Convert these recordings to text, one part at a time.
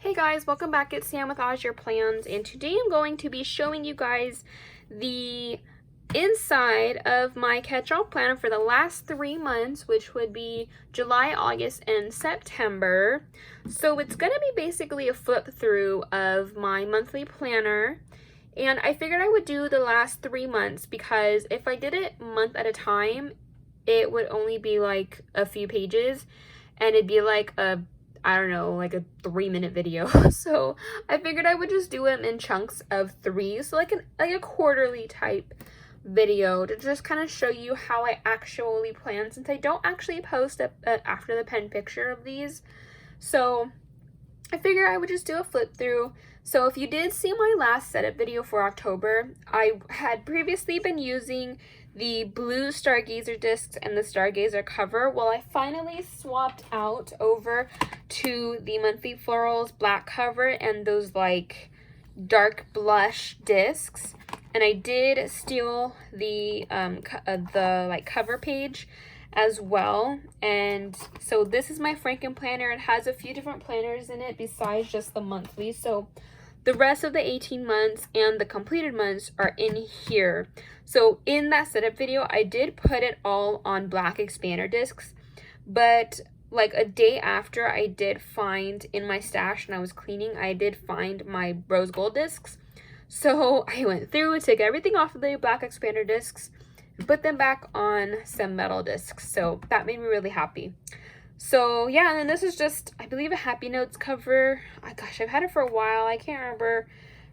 Hey guys, welcome back. It's Sam with Oz Your Plans, and today I'm going to be showing you guys the inside of my catch-all planner for the last 3 months, which would be July, August, and September. So it's going to be basically a flip through of my monthly planner, and I figured I would do the last 3 months because if I did it month at a time, it would only be like a few pages, and it'd be like a like a 3-minute video. So I figured I would just do them in chunks of 3, so like a quarterly type video to just kind of show you how I actually plan, since I don't actually post after the pen picture of these. So I figured I would just do a flip through. So if you did see my last setup video for October, I had previously been using the blue Stargazer discs and the Stargazer cover. Well, I finally swapped out over to the Monthly Florals black cover and those like dark blush discs. And I did steal the like cover page as well. And so this is my Franken planner. It has a few different planners in it besides just the monthly. So the rest of the 18 months and the completed months are in here. So in that setup video, I did put it all on black expander discs, but like a day after, I did find in my stash and I was cleaning, I did find my rose gold discs. So I went through, took everything off of the black expander discs, and put them back on some metal discs. So that made me really happy. So yeah, and then this is just, I believe, a Happy Notes cover. Oh, gosh, I've had it for a while. I can't remember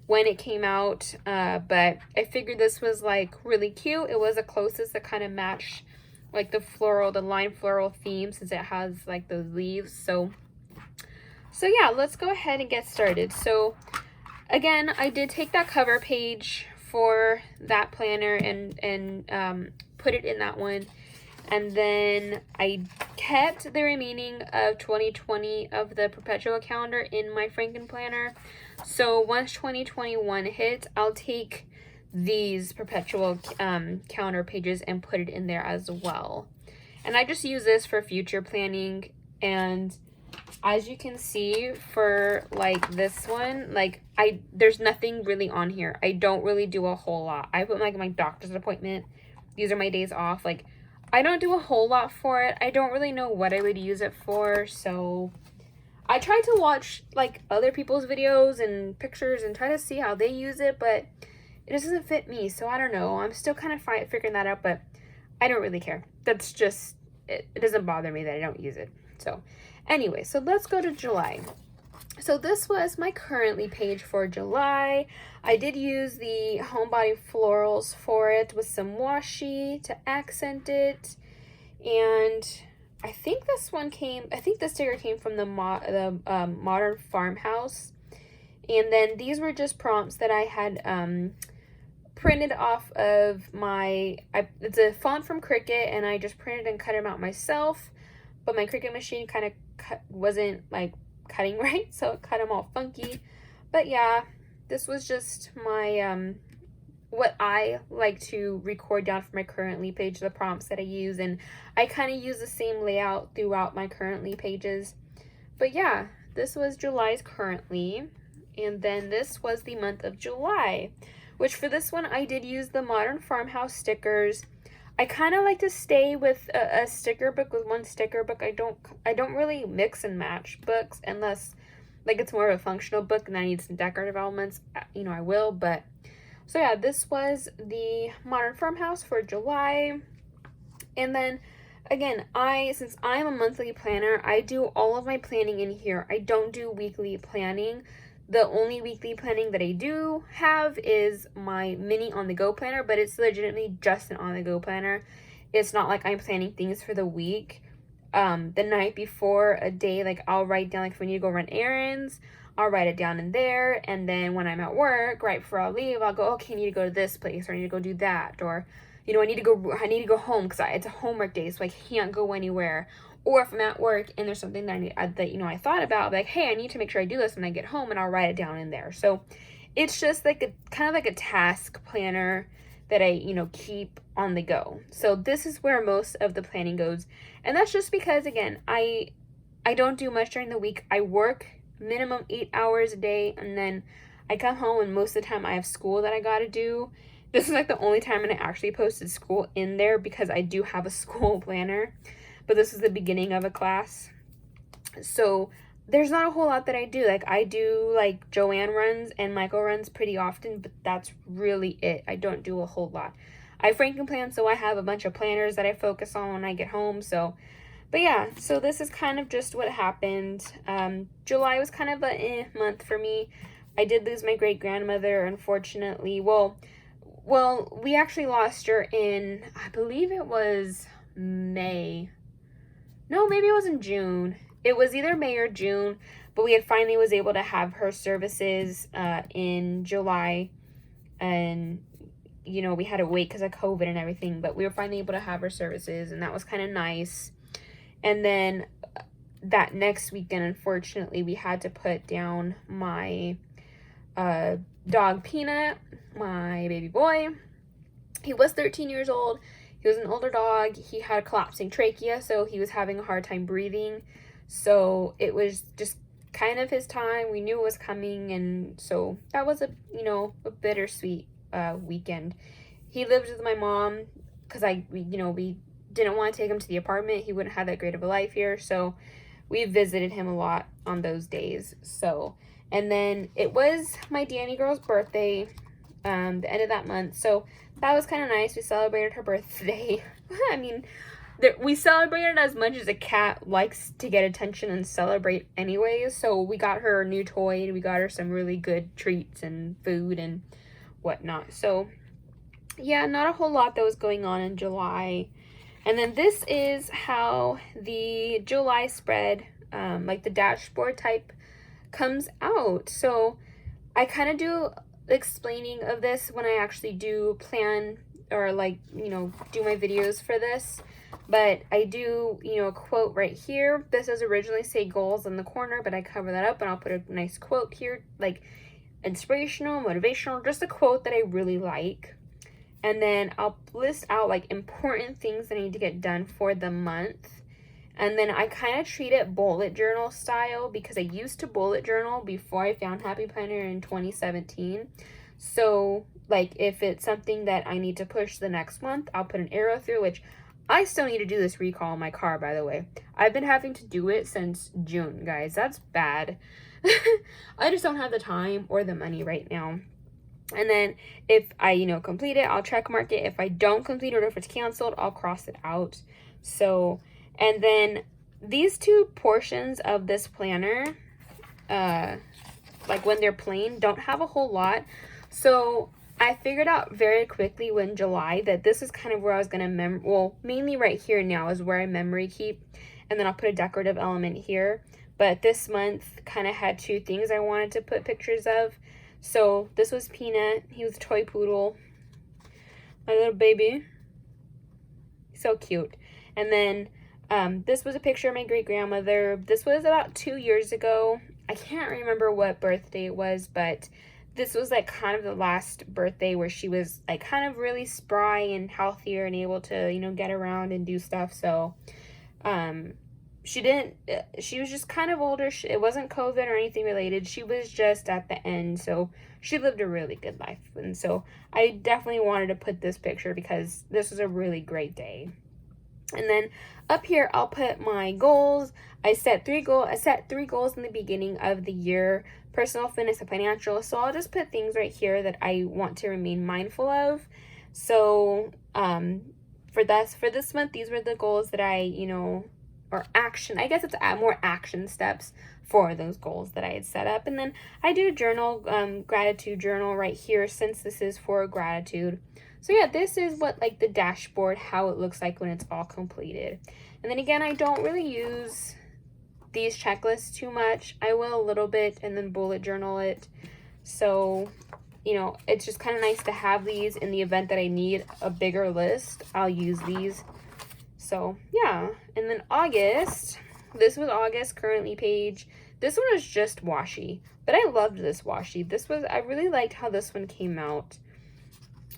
when it came out, but I figured this was like really cute. It was the closest that kind of matched like the line floral theme, since it has like those leaves. So yeah, let's go ahead and get started. So again, I did take that cover page for that planner and put it in that one. And then I kept the remaining of 2020 of the perpetual calendar in my Franken planner. So once 2021 hits, I'll take these perpetual calendar pages and put it in there as well. And I just use this for future planning. And as you can see, for like this one, like there's nothing really on here. I don't really do a whole lot. I put like my doctor's appointment. These are my days off. Like, I don't do a whole lot for it. I don't really know what I would use it for, so I try to watch like other people's videos and pictures and try to see how they use it, but it just doesn't fit me, so I don't know. I'm still kind of figuring that out, but I don't really care. That's just, it doesn't bother me that I don't use it. So anyway, so let's go to July. So this was my currently page for July. I did use the Homebody Florals for it with some washi to accent it. And I think this one came, I think the sticker came from the Modern Farmhouse. And then these were just prompts that I had printed off of my, it's a font from Cricut, and I just printed and cut them out myself. But my Cricut machine kind of wasn't like cutting right, so it cut them all funky. But yeah, this was just my what I like to record down for my currently page, the prompts that I use, and I kind of use the same layout throughout my currently pages. But yeah, this was July's currently, and then this was the month of July, which for this one I did use the Modern Farmhouse stickers. I kind of like to stay with a sticker book, with one sticker book. I don't really mix and match books unless like it's more of a functional book and I need some decorative elements, you know, I will. But so yeah, this was the Modern Farmhouse for July. And then again, since I'm a monthly planner, I do all of my planning in here. I don't do weekly planning. The only weekly planning that I do have is my mini on-the-go planner, but it's legitimately just an on-the-go planner. It's not like I'm planning things for the week. The night before a day, like I'll write down, like if we need to go run errands, I'll write it down in there. And then when I'm at work, right before I leave, I'll go, okay, I need to go to this place, or I need to go do that, or you know, I need to go home because it's a homework day, so I can't go anywhere. Or if I'm at work and there's something that I thought about, like, hey, I need to make sure I do this when I get home, and I'll write it down in there. So it's just like a kind of like a task planner that I, keep on the go. So this is where most of the planning goes. And that's just because, again, I don't do much during the week. I work minimum 8 hours a day, and then I come home and most of the time I have school that I gotta do. This is like the only time when I actually posted school in there because I do have a school planner, but this is the beginning of a class. So there's not a whole lot that I do. Like, I do like Joanne runs and Michael runs pretty often, but that's really it. I don't do a whole lot. I Franken plan, so I have a bunch of planners that I focus on when I get home. So, but yeah, so this is kind of just what happened. July was kind of a month for me. I did lose my great grandmother, unfortunately. Well, we actually lost her in, I believe it was May. No, maybe it was in June. It was either May or June, but we had finally was able to have her services in July, and you know, we had to wait because of COVID and everything, but we were finally able to have her services, and that was kind of nice. And then that next weekend, unfortunately, we had to put down my dog Peanut, my baby boy. He was 13 years old. He was an older dog. He had a collapsing trachea, so he was having a hard time breathing. So it was just kind of his time. We knew it was coming, and so that was a bittersweet weekend. He lived with my mom because we didn't want to take him to the apartment. He wouldn't have that great of a life here, so we visited him a lot on those days. So, and then it was my Danny girl's birthday, the end of that month, so that was kind of nice. We celebrated her birthday. I mean, we celebrated as much as a cat likes to get attention and celebrate anyways. So we got her a new toy, and we got her some really good treats and food and whatnot. So yeah, not a whole lot that was going on in July. And then this is how the July spread, like the dashboard type, comes out. So I kind of do explaining of this when I actually do plan or do my videos for this. But I do, a quote right here. This does originally say goals in the corner, but I cover that up and I'll put a nice quote here, like inspirational, motivational, just a quote that I really like. And then I'll list out like important things that I need to get done for the month. And then I kind of treat it bullet journal style because I used to bullet journal before I found Happy Planner in 2017. So like if it's something that I need to push the next month, I'll put an arrow through, which I still need to do this recall on my car, by the way. I've been having to do it since June, guys. That's bad. I just don't have the time or the money right now. And then if I, complete it, I'll check mark it. If I don't complete it or if it's canceled, I'll cross it out. So, and then these two portions of this planner, like when they're plain, don't have a whole lot. So I figured out very quickly in July that this is kind of where I was going to mainly right here now is where I memory keep. And then I'll put a decorative element here. But this month kind of had two things I wanted to put pictures of. So this was Peanut. He was a toy poodle. My little baby. So cute. And then this was a picture of my great grandmother. This was about 2 years ago. I can't remember what birthday it was, but this was like kind of the last birthday where she was like kind of really spry and healthier and able to, get around and do stuff. So she was just kind of older. It wasn't COVID or anything related. She was just at the end. So she lived a really good life. And so I definitely wanted to put this picture because this was a really great day. And then up here, I'll put my goals. I set three goals in the beginning of the year, personal, fitness, and financial. So I'll just put things right here that I want to remain mindful of. So for this month, these were the goals that I, or action. I guess it's more action steps for those goals that I had set up. And then I do journal, gratitude journal right here since this is for gratitude. So yeah, this is what like the dashboard, how it looks like when it's all completed. And then again, I don't really use these checklists too much. I will a little bit and then bullet journal it. So, it's just kind of nice to have these in the event that I need a bigger list. I'll use these. So yeah, and then August, this was August currently page. This one was just washi, but I loved this washi. I really liked how this one came out.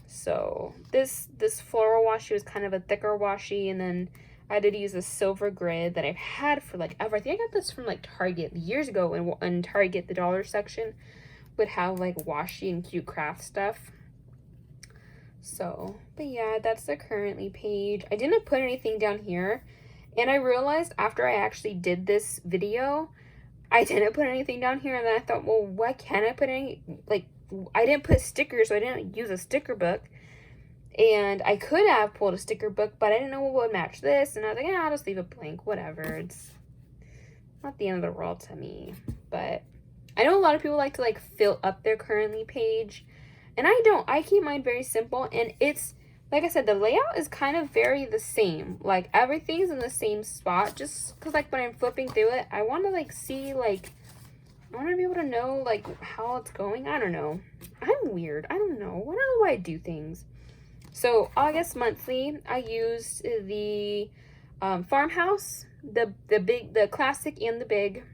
So this floral washi was kind of a thicker washi, and then I did use a silver grid that I've had for like ever. I think I got this from like Target years ago, in Target, the dollar section would have like washi and cute craft stuff. So, but yeah, that's the currently page. I didn't put anything down here, and I realized after I actually did this video, I didn't put anything down here, and then I thought, well, why can't I put any, like, I didn't put stickers, so I didn't use a sticker book. And I could have pulled a sticker book, but I didn't know what would match this. And I was like, yeah, I'll just leave it blank, whatever. It's not the end of the world to me. But I know a lot of people like to like fill up their currently page. And I don't. I keep mine very simple. And it's, like I said, the layout is kind of very the same. Like everything's in the same spot. Just because like when I'm flipping through it, I want to like see like, I want to be able to know like how it's going. I don't know. I'm weird. I don't know. I don't know why I do things. So August monthly, I used the farmhouse, the classic and the big,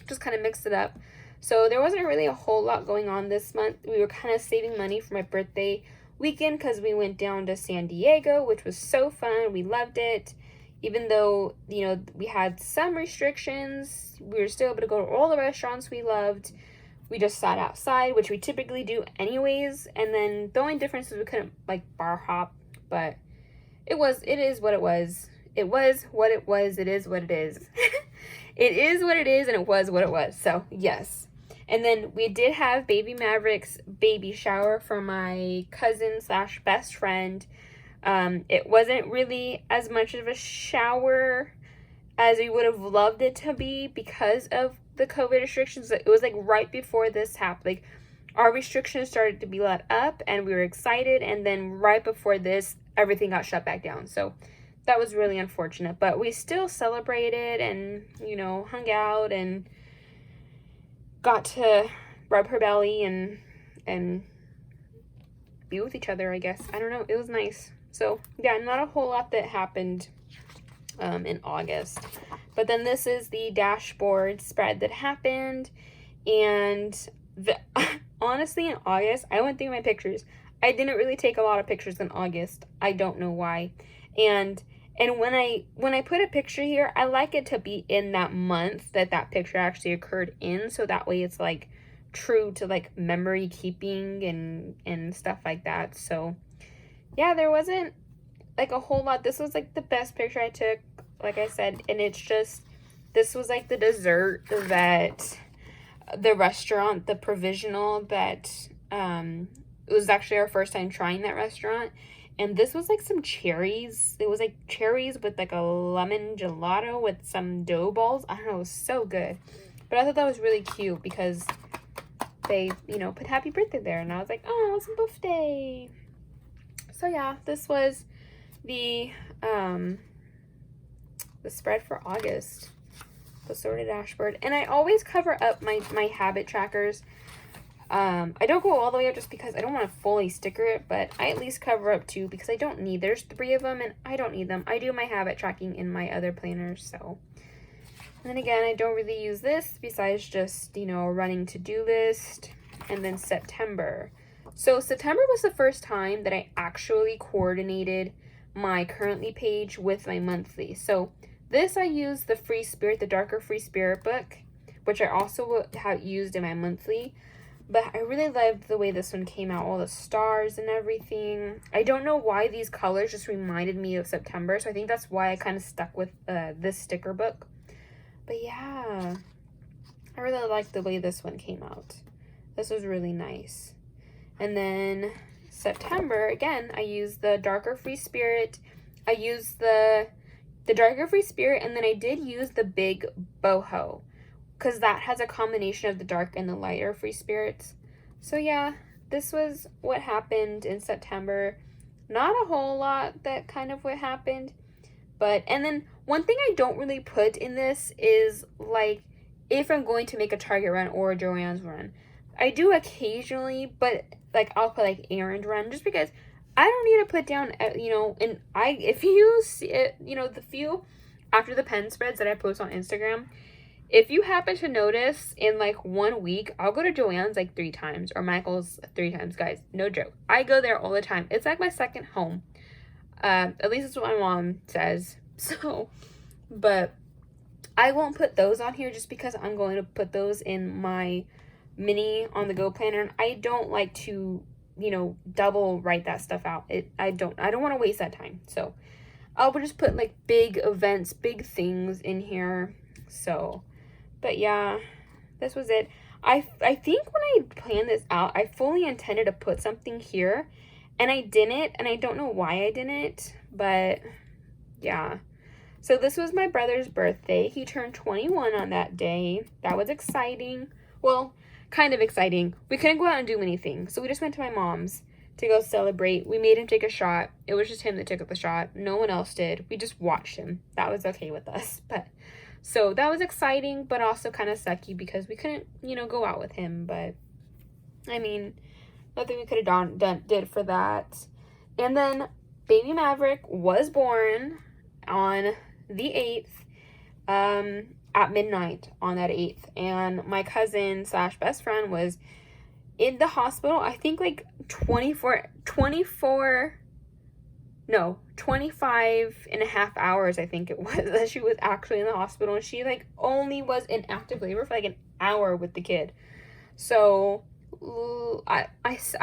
just kind of mixed it up. So there wasn't really a whole lot going on this month. We were kind of saving money for my birthday weekend because we went down to San Diego, which was so fun. We loved it. Even though, you know, we had some restrictions, we were still able to go to all the restaurants we loved. We just sat outside, which we typically do anyways. And then the only difference is we couldn't like bar hop, but it is what it was. It was what it was. It is what it is. It is what it is, and it was what it was. So yes. And then we did have Baby Maverick's baby shower for my cousin / best friend. It wasn't really as much of a shower as we would have loved it to be because of the COVID restrictions. It was like right before this happened. Like our restrictions started to be let up and we were excited, and then right before this everything got shut back down. So that was really unfortunate, but we still celebrated and, you know, hung out and got to rub her belly and be with each other, I guess. I don't know. It was nice. So yeah, not a whole lot that happened in August. But then this is the dashboard spread that happened. And honestly, in August, I went through my pictures. I didn't really take a lot of pictures in August. I don't know why. And when I put a picture here, I like it to be in that month that picture actually occurred in. So that way it's like true to like memory keeping and stuff like that. So yeah, there wasn't like a whole lot. This was like the best picture I took, like I said, and it's just, this was like the dessert that the restaurant, the Provisional, that it was actually our first time trying that restaurant, and this was like some cherries. It was like cherries with like a lemon gelato with some dough balls. I don't know, it was so good. But I thought that was really cute because they, you know, put happy birthday there, and I was like, oh, it's a birthday. So yeah, this was the spread for August, the sorted dashboard. And I always cover up my habit trackers. I don't go all the way up just because I don't want to fully sticker it, but I at least cover up 2 because I don't need, there's 3 of them and I don't need them. I do my habit tracking in my other planners, so. And then again, I don't really use this besides just, you know, running to-do list. And then September. So September was the first time that I actually coordinated my currently page with my monthly. So this I used the Free Spirit, the darker Free Spirit book, which I also have used in my monthly. But I really loved the way this one came out, all the stars and everything. I don't know why these colors just reminded me of September, so I think that's why I kind of stuck with this sticker book. But yeah, I really liked the way this one came out. This was really nice. And then September, again, I used the darker Free Spirit. I used the darker Free Spirit, and then I did use the big boho, because that has a combination of the dark and the lighter Free Spirits. So yeah, this was what happened in September. Not a whole lot that kind of what happened. But, and then one thing I don't really put in this is like if I'm going to make a Target run or a Joann's run. I do occasionally, but like I'll put like errand run just because I don't need to put down, you know, and if you see it, you know, the few after the pen spreads that I post on Instagram, if you happen to notice in like 1 week, I'll go to Joann's like 3 times or Michael's 3 times, guys. No joke. I go there all the time. It's like my second home. At least that's what my mom says. So, but I won't put those on here just because I'm going to put those in my mini on the go planner, and I don't like to, you know, double write that stuff out. I don't want to waste that time. So I'll just put like big events, big things in here. So, but yeah, this was it. I think when I planned this out, I fully intended to put something here, and I didn't, and I don't know why I didn't, but yeah. So this was my brother's birthday. He turned 21 on that day. That was exciting. Well, kind of exciting. We couldn't go out and do anything, so we just went to my mom's to go celebrate. We made him take a shot. It was just him that took the shot. No one else did. We just watched him. That was okay with us. But so that was exciting, but also kind of sucky because we couldn't, you know, go out with him. But I mean, nothing we could have did for that. And then baby Maverick was born on the 8th, at midnight on that 8th. And my cousin / best friend was in the hospital, I think like 25 and a half hours, I think it was, that she was actually in the hospital. And she like only was in active labor for like an hour with the kid. So I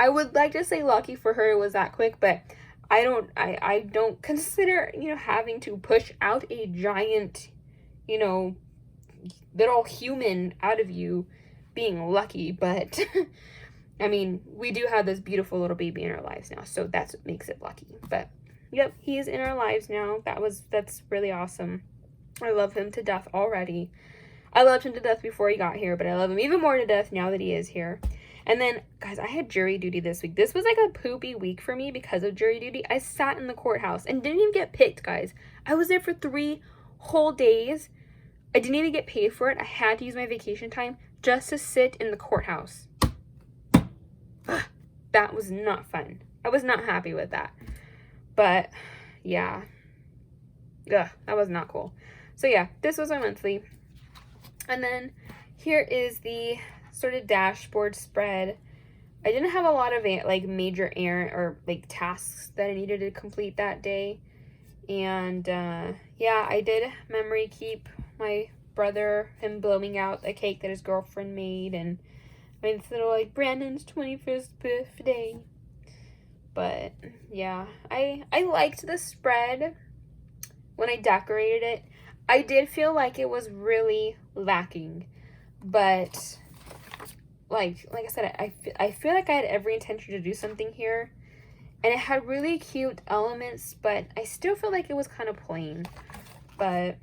would like to say lucky for her it was that quick, but I don't consider, you know, having to push out a giant, you know, little human out of you being lucky. But I mean, we do have this beautiful little baby in our lives now, so that's what makes it lucky. But yep, he is in our lives now. That's really awesome. I love him to death already. I loved him to death before he got here, but I love him even more to death now that he is here. And then, guys, I had jury duty this week. This was like a poopy week for me because of jury duty. I sat in the courthouse and didn't even get picked, guys. I was there for 3 whole days. I didn't even get paid for it. I had to use my vacation time just to sit in the courthouse. That was not fun. I was not happy with that. But, yeah. Ugh, that was not cool. So, yeah, this was my monthly. And then here is the sort of dashboard spread. I didn't have a lot of like major errand or like tasks that I needed to complete that day. And yeah, I did memory keep my brother, him blowing out a cake that his girlfriend made, and I mean, this little like Brandon's 21st birthday. But yeah, I liked the spread when I decorated it. I did feel like it was really lacking, but like I said, I feel like I had every intention to do something here, and it had really cute elements, but I still feel like it was kind of plain. But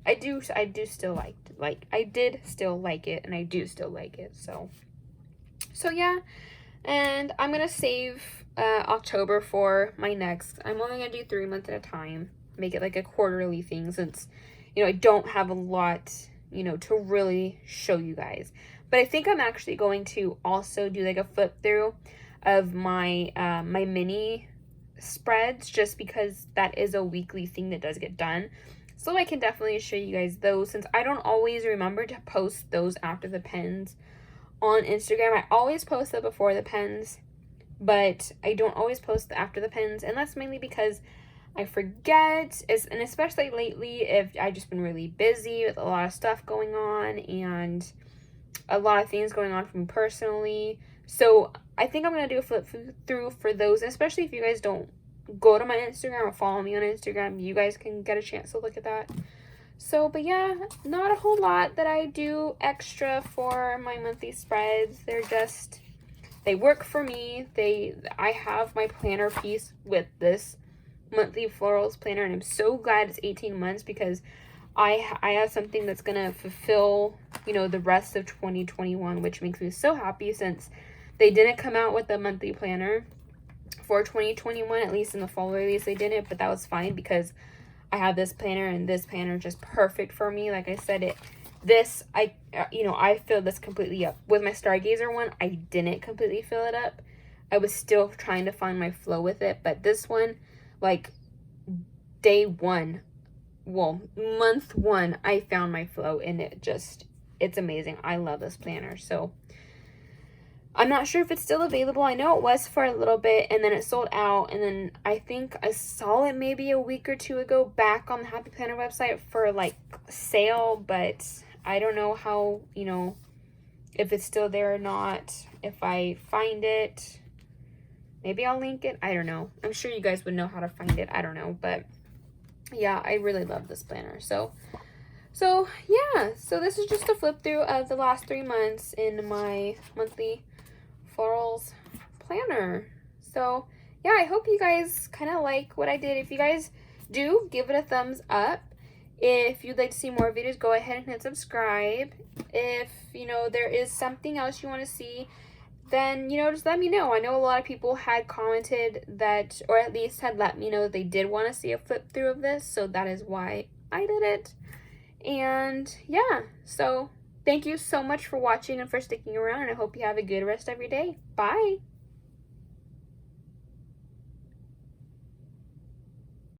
I do still I did still like it, and I do still like it. So yeah, and I'm gonna save October for my next. I'm only gonna do 3 months at a time, make it like a quarterly thing, since, you know, I don't have a lot, you know, to really show you guys. But I think I'm actually going to also do like a flip through of my my mini spreads, just because that is a weekly thing that does get done. So I can definitely show you guys those, since I don't always remember to post those after the pens on Instagram. I always post them before the pens, but I don't always post after the pens, and that's mainly because I forget, and especially lately, if I've just been really busy with a lot of stuff going on and a lot of things going on for me personally. So I think I'm going to do a flip through for those, especially if you guys don't go to my Instagram or follow me on Instagram. You guys can get a chance to look at that. So, but yeah, not a whole lot that I do extra for my monthly spreads. They work for me. I have my planner piece with this monthly florals planner, and I'm so glad it's 18 months because I have something that's gonna fulfill, you know, the rest of 2021, which makes me so happy, since they didn't come out with a monthly planner for 2021, at least in the fall release they didn't, but that was fine because I have this planner, and this planner is just perfect for me. Like I said, I filled this completely up. With my Stargazer one, I didn't completely fill it up. I was still trying to find my flow with it, but this one, like month 1, I found my flow, and it's amazing. I love this planner. So I'm not sure if it's still available. I know it was for a little bit and then it sold out, and then I think I saw it maybe a week or two ago back on the Happy Planner website for like sale, but I don't know how, you know, if it's still there or not. If I find it, maybe I'll link it. I don't know. I'm sure you guys would know how to find it. I don't know, but yeah, I really love this planner. So yeah, so this is just a flip through of the last 3 months in my monthly florals planner. So yeah, I hope you guys kind of like what I did. If you guys do, give it a thumbs up. If you'd like to see more videos, go ahead and hit subscribe. If, you know, there is something else you want to see, then, you know, just let me know. I know a lot of people had commented that, or at least had let me know that they did want to see a flip through of this, so that is why I did it. And yeah, so thank you so much for watching and for sticking around, and I hope you have a good rest of your day. Bye!